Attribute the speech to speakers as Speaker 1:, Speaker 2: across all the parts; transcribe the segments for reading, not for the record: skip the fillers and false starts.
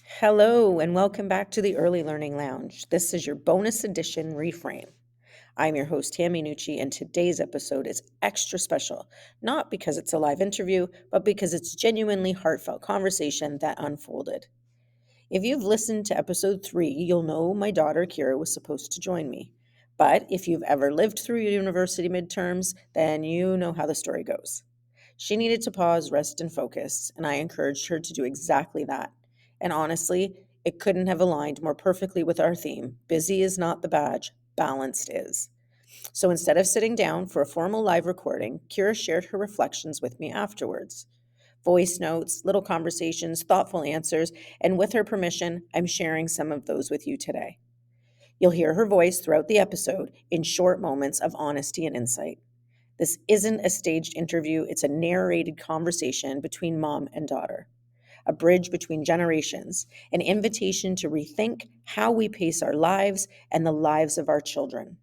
Speaker 1: Hello, and welcome back to the Early Learning Lounge. This is your bonus edition Reframe. I'm your host, Tammy Nucci, and today's episode is extra special, not because it's a live interview, but because it's genuinely heartfelt conversation that unfolded. If you've listened to episode 3, you'll know my daughter Kiera was supposed to join me. But if you've ever lived through university midterms, then you know how the story goes. She needed to pause, rest, and focus, and I encouraged her to do exactly that. And honestly, it couldn't have aligned more perfectly with our theme. Busy is not the badge, balanced is. So instead of sitting down for a formal live recording, Kiera shared her reflections with me afterwards. Voice notes, little conversations, thoughtful answers, and with her permission, I'm sharing some of those with you today. You'll hear her voice throughout the episode in short moments of honesty and insight. This isn't a staged interview, it's a narrated conversation between mom and daughter, a bridge between generations, an invitation to rethink how we pace our lives and the lives of our children.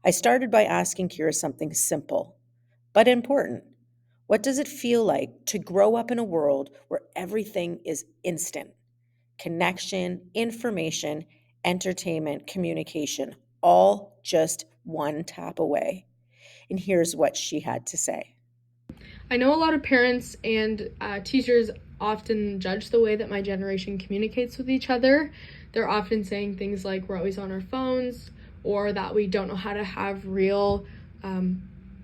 Speaker 1: I started by asking Kiera something simple, but important. What does it feel like to grow up in a world where everything is instant? Connection, information, entertainment, communication, all just one tap away. And here's what she had to say.
Speaker 2: I know a lot of parents and teachers often judge the way that my generation communicates with each other. They're often saying things like we're always on our phones, or that we don't know how to have real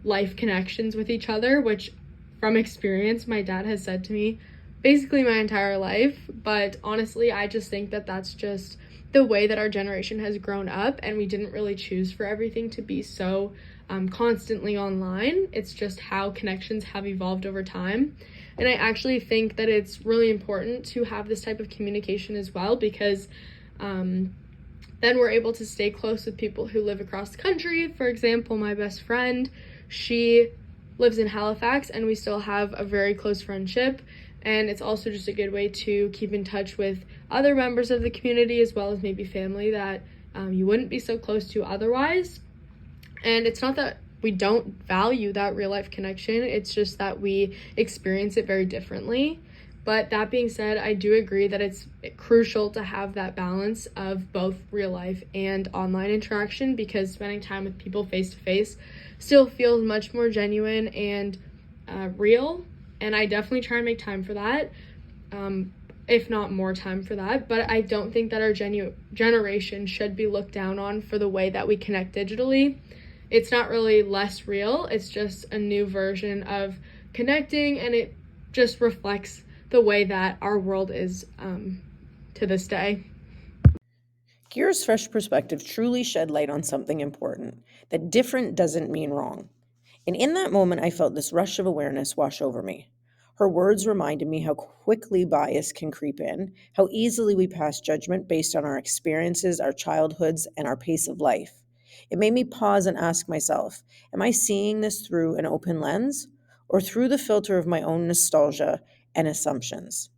Speaker 2: life connections with each other, which from experience my dad has said to me basically my entire life. But honestly, I just think that that's just the way that our generation has grown up, and we didn't really choose for everything to be so constantly online. It's just how connections have evolved over time. And I actually think that it's really important to have this type of communication as well, because then we're able to stay close with people who live across the country. For example, my best friend, she lives in Halifax, and we still have a very close friendship. And it's also just a good way to keep in touch with other members of the community, as well as maybe family that you wouldn't be so close to otherwise. And it's not that we don't value that real life connection, it's just that we experience it very differently. But that being said, I do agree that it's crucial to have that balance of both real life and online interaction, because spending time with people face to face still feels much more genuine and real. And I definitely try and make time for that, if not more time for that. But I don't think that our generation should be looked down on for the way that we connect digitally. It's not really less real, it's just a new version of connecting, and it just reflects the way that our world is to this day.
Speaker 1: Kiera's fresh perspective truly shed light on something important, that different doesn't mean wrong. And in that moment, I felt this rush of awareness wash over me. Her words reminded me how quickly bias can creep in, how easily we pass judgment based on our experiences, our childhoods, and our pace of life. It made me pause and ask myself, am I seeing this through an open lens or through the filter of my own nostalgia and assumptions?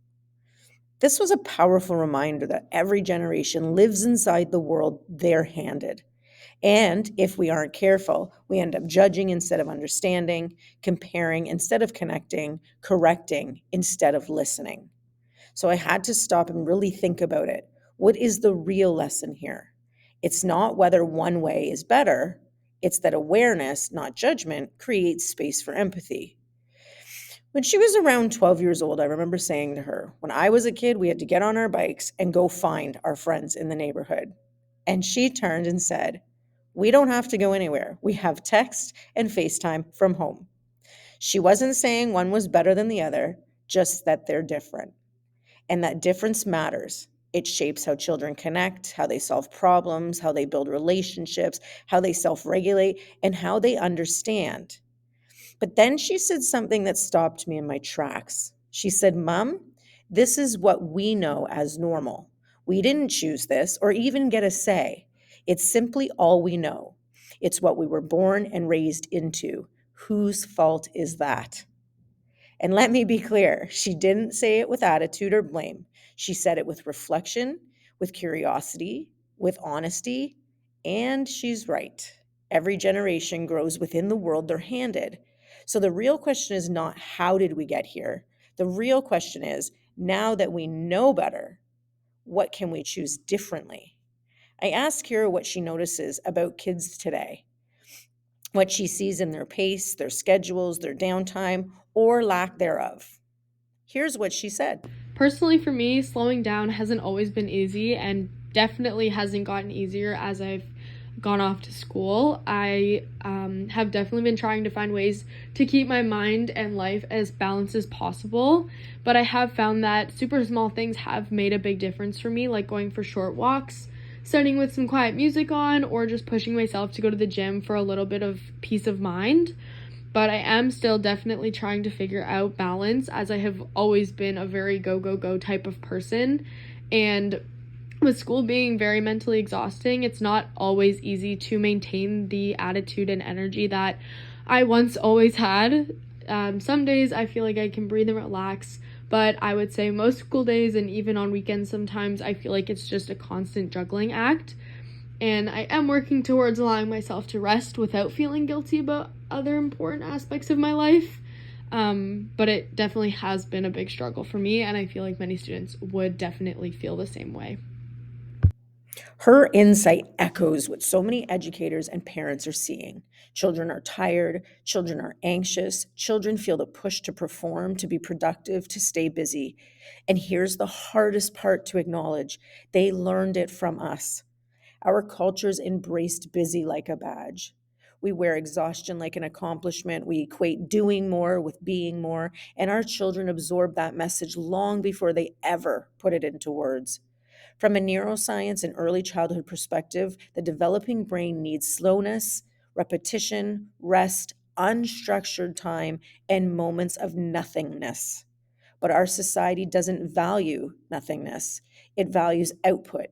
Speaker 1: This was a powerful reminder that every generation lives inside the world they're handed. And if we aren't careful, we end up judging instead of understanding, comparing instead of connecting, correcting instead of listening. So I had to stop and really think about it. What is the real lesson here? It's not whether one way is better, it's that awareness, not judgment, creates space for empathy. When she was around 12 years old, I remember saying to her, when I was a kid, we had to get on our bikes and go find our friends in the neighborhood. And she turned and said, we don't have to go anywhere. We have text and FaceTime from home. She wasn't saying one was better than the other, just that they're different. And that difference matters. It shapes how children connect, how they solve problems, how they build relationships, how they self-regulate, and how they understand. But then she said something that stopped me in my tracks. She said, Mom, this is what we know as normal. We didn't choose this or even get a say. It's simply all we know. It's what we were born and raised into. Whose fault is that? And let me be clear, she didn't say it with attitude or blame. She said it with reflection, with curiosity, with honesty, and she's right. Every generation grows within the world they're handed. So the real question is not how did we get here? The real question is now that we know better, what can we choose differently? I asked Kiera what she notices about kids today, what she sees in their pace, their schedules, their downtime, or lack thereof. Here's what she said.
Speaker 2: Personally, for me, slowing down hasn't always been easy and definitely hasn't gotten easier as I've gone off to school. I have definitely been trying to find ways to keep my mind and life as balanced as possible, but I have found that super small things have made a big difference for me, like going for short walks, studying with some quiet music on, or just pushing myself to go to the gym for a little bit of peace of mind. But I am still definitely trying to figure out balance, as I have always been a very go, go, go type of person. And with school being very mentally exhausting, it's not always easy to maintain the attitude and energy that I once always had. Some days I feel like I can breathe and relax, but I would say most school days and even on weekends sometimes I feel like it's just a constant juggling act. And I am working towards allowing myself to rest without feeling guilty about other important aspects of my life. But it definitely has been a big struggle for me, and I feel like many students would definitely feel the same way.
Speaker 1: Her insight echoes what so many educators and parents are seeing. Children are tired, children are anxious, children feel the push to perform, to be productive, to stay busy. And here's the hardest part to acknowledge: they learned it from us. Our cultures embraced busy like a badge. We wear exhaustion like an accomplishment. We equate doing more with being more, and our children absorb that message long before they ever put it into words. From a neuroscience and early childhood perspective, the developing brain needs slowness, repetition, rest, unstructured time, and moments of nothingness. But our society doesn't value nothingness, it values output.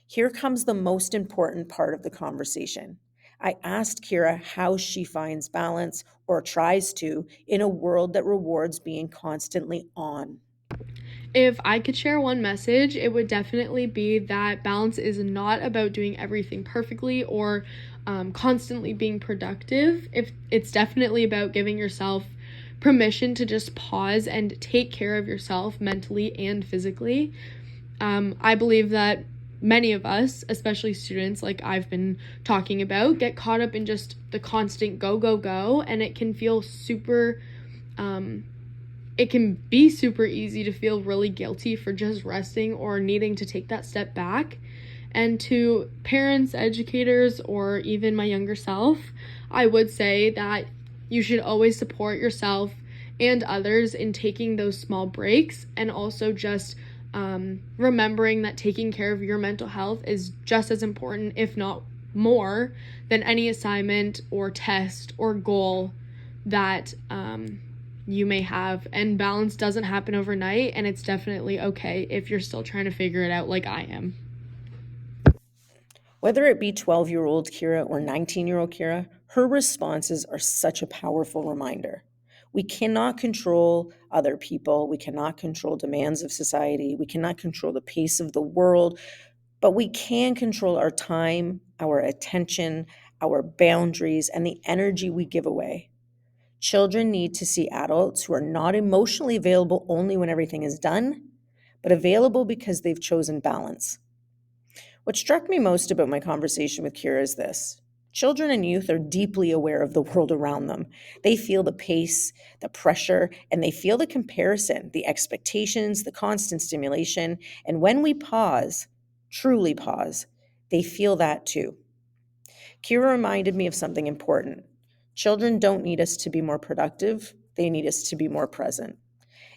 Speaker 1: Here comes the most important part of the conversation. I asked Kiera how she finds balance, or tries to, in a world that rewards being constantly on.
Speaker 2: If I could share one message, it would definitely be that balance is not about doing everything perfectly or constantly being productive. If it's definitely about giving yourself permission to just pause and take care of yourself mentally and physically. I believe that many of us, especially students like I've been talking about, get caught up in just the constant go, go, go, and it can feel super um, it can be super easy to feel really guilty for just resting or needing to take that step back. And to parents, educators, or even my younger self, I would say that you should always support yourself and others in taking those small breaks, and also just remembering that taking care of your mental health is just as important, if not more, than any assignment or test or goal that you may have. And balance doesn't happen overnight, and it's definitely okay if you're still trying to figure it out like I am.
Speaker 1: Whether it be 12-year-old Kiera or 19-year-old Kiera, her responses are such a powerful reminder. We cannot control other people. We cannot control demands of society. We cannot control the pace of the world, but we can control our time, our attention, our boundaries, and the energy we give away. Children need to see adults who are not emotionally available only when everything is done, but available because they've chosen balance. What struck me most about my conversation with Kira is this: children and youth are deeply aware of the world around them. They feel the pace, the pressure, and they feel the comparison, the expectations, the constant stimulation. And when we pause, truly pause, they feel that too. Kira reminded me of something important. Children don't need us to be more productive, they need us to be more present.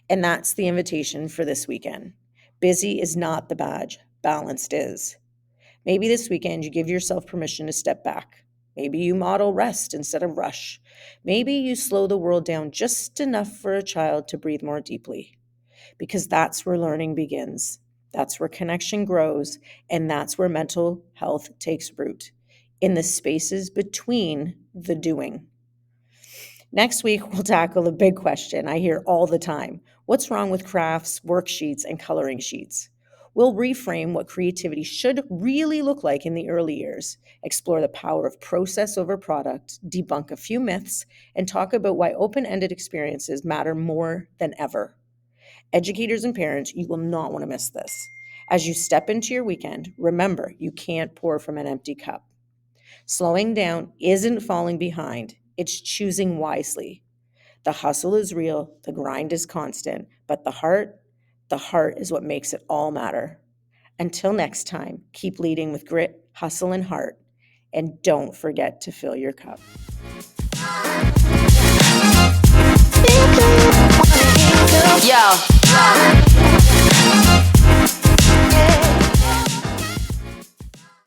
Speaker 1: And that's the invitation for this weekend. Busy is not the badge, balanced is. Maybe this weekend you give yourself permission to step back. Maybe you model rest instead of rush. Maybe you slow the world down just enough for a child to breathe more deeply. Because that's where learning begins. That's where connection grows. And that's where mental health takes root, in the spaces between the doing. Next week, we'll tackle a big question I hear all the time: what's wrong with crafts, worksheets, and coloring sheets? We'll reframe what creativity should really look like in the early years, explore the power of process over product, debunk a few myths, and talk about why open-ended experiences matter more than ever. Educators and parents, you will not want to miss this. As you step into your weekend, remember you can't pour from an empty cup. Slowing down isn't falling behind, it's choosing wisely. The hustle is real, the grind is constant, but the heart is what makes it all matter. Until next time, keep leading with grit, hustle, and heart, and don't forget to fill your cup.
Speaker 3: Yo.